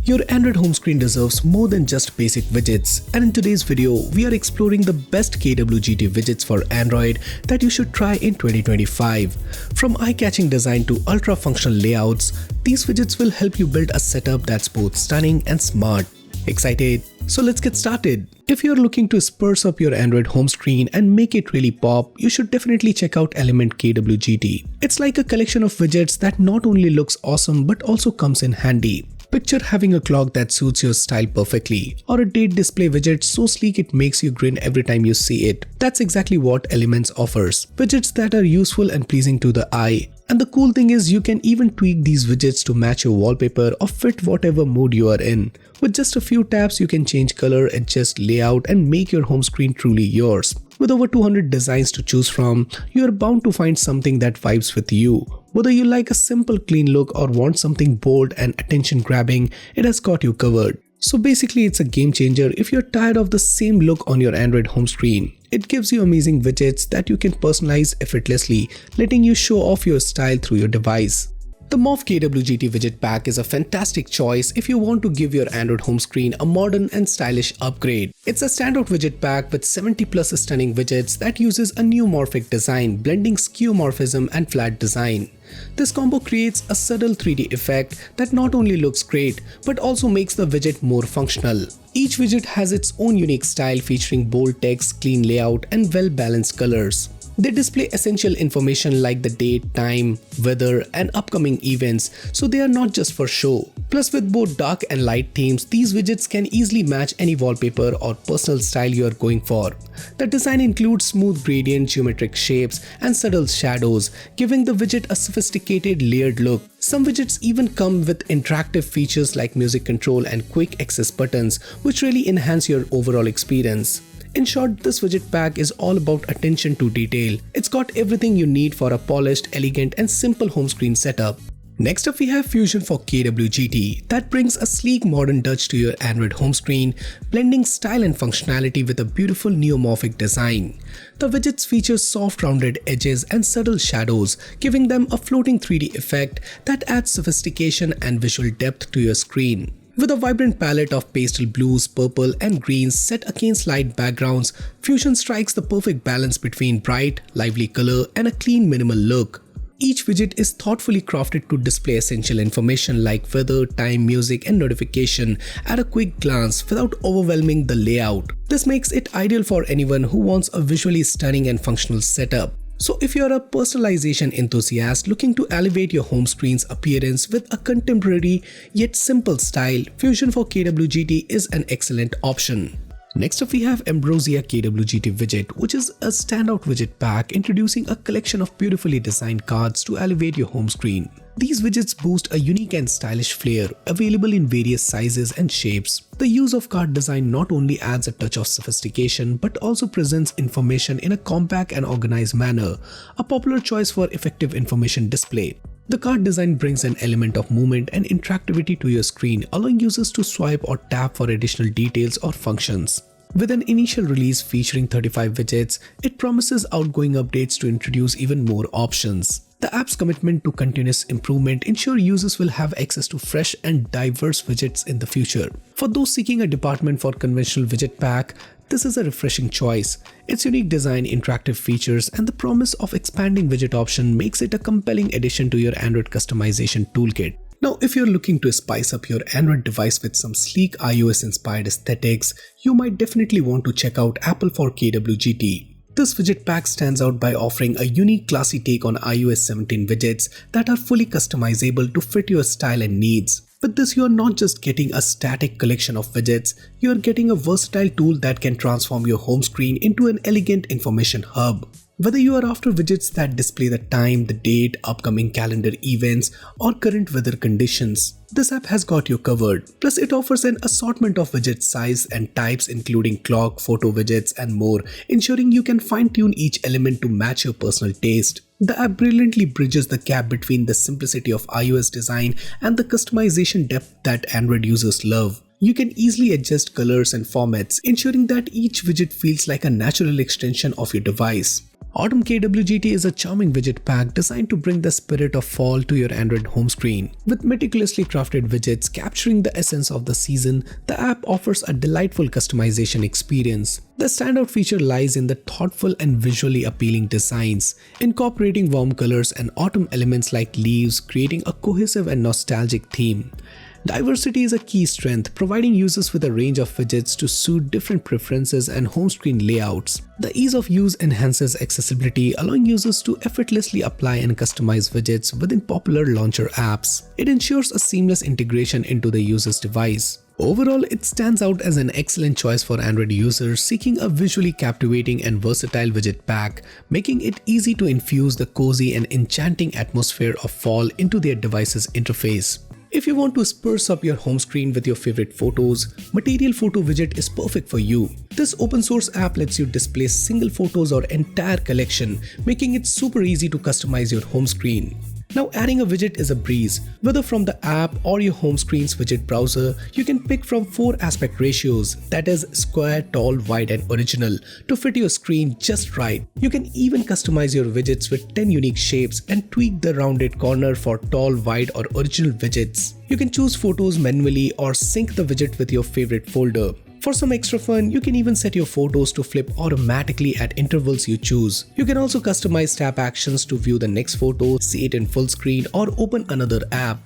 Your Android home screen deserves more than just basic widgets, and in today's video, we are exploring the best KWGT widgets for Android that you should try in 2025. From eye-catching design to ultra-functional layouts, these widgets will help you build a setup that's both stunning and smart. Excited? So let's get started. If you're looking to spruce up your Android home screen and make it really pop, you should definitely check out Element KWGT. It's like a collection of widgets that not only looks awesome but also comes in handy. Picture having a clock that suits your style perfectly, or a date display widget so sleek it makes you grin every time you see it. That's exactly what Elements offers. Widgets that are useful and pleasing to the eye. And the cool thing is you can even tweak these widgets to match your wallpaper or fit whatever mood you are in. With just a few taps, you can change color, adjust layout, and make your home screen truly yours. With over 200 designs to choose from, you are bound to find something that vibes with you. Whether you like a simple clean look or want something bold and attention-grabbing, it has got you covered. So basically it's a game changer if you're tired of the same look on your Android home screen. It gives you amazing widgets that you can personalize effortlessly, letting you show off your style through your device. The Morph KWGT widget pack is a fantastic choice if you want to give your Android home screen a modern and stylish upgrade. It's a standout widget pack with 70 plus stunning widgets that uses a new morphic design, blending skeuomorphism and flat design. This combo creates a subtle 3D effect that not only looks great but also makes the widget more functional. Each widget has its own unique style featuring bold text, clean layout, and well-balanced colors. They display essential information like the date, time, weather, and upcoming events, so they are not just for show. Plus, with both dark and light themes, these widgets can easily match any wallpaper or personal style you are going for. The design includes smooth gradient, geometric shapes, and subtle shadows, giving the widget a sophisticated, layered look. Some widgets even come with interactive features like music control and quick access buttons, which really enhance your overall experience. In short, this widget pack is all about attention to detail. It's got everything you need for a polished, elegant, and simple home screen setup. Next up, we have Fusion for KWGT that brings a sleek modern touch to your Android home screen, blending style and functionality with a beautiful neomorphic design. The widgets feature soft rounded edges and subtle shadows, giving them a floating 3D effect that adds sophistication and visual depth to your screen. With a vibrant palette of pastel blues, purple, and greens set against light backgrounds, Fusion strikes the perfect balance between bright, lively color and a clean, minimal look. Each widget is thoughtfully crafted to display essential information like weather, time, music, and notification at a quick glance without overwhelming the layout. This makes it ideal for anyone who wants a visually stunning and functional setup. So if you're a personalization enthusiast looking to elevate your home screen's appearance with a contemporary yet simple style, Fusion for KWGT is an excellent option. Next up, we have Ambrosia KWGT Widget, which is a standout widget pack introducing a collection of beautifully designed cards to elevate your home screen. These widgets boost a unique and stylish flair, available in various sizes and shapes. The use of card design not only adds a touch of sophistication but also presents information in a compact and organized manner, a popular choice for effective information display. The card design brings an element of movement and interactivity to your screen, allowing users to swipe or tap for additional details or functions. With an initial release featuring 35 widgets, it promises outgoing updates to introduce even more options. The app's commitment to continuous improvement ensures users will have access to fresh and diverse widgets in the future. For those seeking a department for conventional widget pack, this is a refreshing choice. Its unique design, interactive features, and the promise of expanding widget option makes it a compelling addition to your Android customization toolkit. Now, if you're looking to spice up your Android device with some sleek iOS-inspired aesthetics, you might definitely want to check out Apple for KWGT. This widget pack stands out by offering a unique classy take on iOS 17 widgets that are fully customizable to fit your style and needs. With this, you are not just getting a static collection of widgets, you are getting a versatile tool that can transform your home screen into an elegant information hub. Whether you are after widgets that display the time, the date, upcoming calendar events, or current weather conditions, this app has got you covered. Plus, it offers an assortment of widget size and types including clock, photo widgets, and more, ensuring you can fine-tune each element to match your personal taste. The app brilliantly bridges the gap between the simplicity of iOS design and the customization depth that Android users love. You can easily adjust colors and formats, ensuring that each widget feels like a natural extension of your device. Autumn KWGT is a charming widget pack designed to bring the spirit of fall to your Android home screen. With meticulously crafted widgets capturing the essence of the season, the app offers a delightful customization experience. The standout feature lies in the thoughtful and visually appealing designs, incorporating warm colors and autumn elements like leaves, creating a cohesive and nostalgic theme. Diversity is a key strength, providing users with a range of widgets to suit different preferences and home screen layouts. The ease of use enhances accessibility, allowing users to effortlessly apply and customize widgets within popular launcher apps. It ensures a seamless integration into the user's device. Overall, it stands out as an excellent choice for Android users seeking a visually captivating and versatile widget pack, making it easy to infuse the cozy and enchanting atmosphere of fall into their device's interface. If you want to spruce up your home screen with your favorite photos, Material Photo Widget is perfect for you. This open source app lets you display single photos or entire collection, making it super easy to customize your home screen. Now, adding a widget is a breeze. Whether from the app or your home screen's widget browser, you can pick from 4 aspect ratios, that is square, tall, wide and original, to fit your screen just right. You can even customize your widgets with 10 unique shapes and tweak the rounded corner for tall, wide or original widgets. You can choose photos manually or sync the widget with your favorite folder. For some extra fun, you can even set your photos to flip automatically at intervals you choose. You can also customize tap actions to view the next photo, see it in full screen or open another app.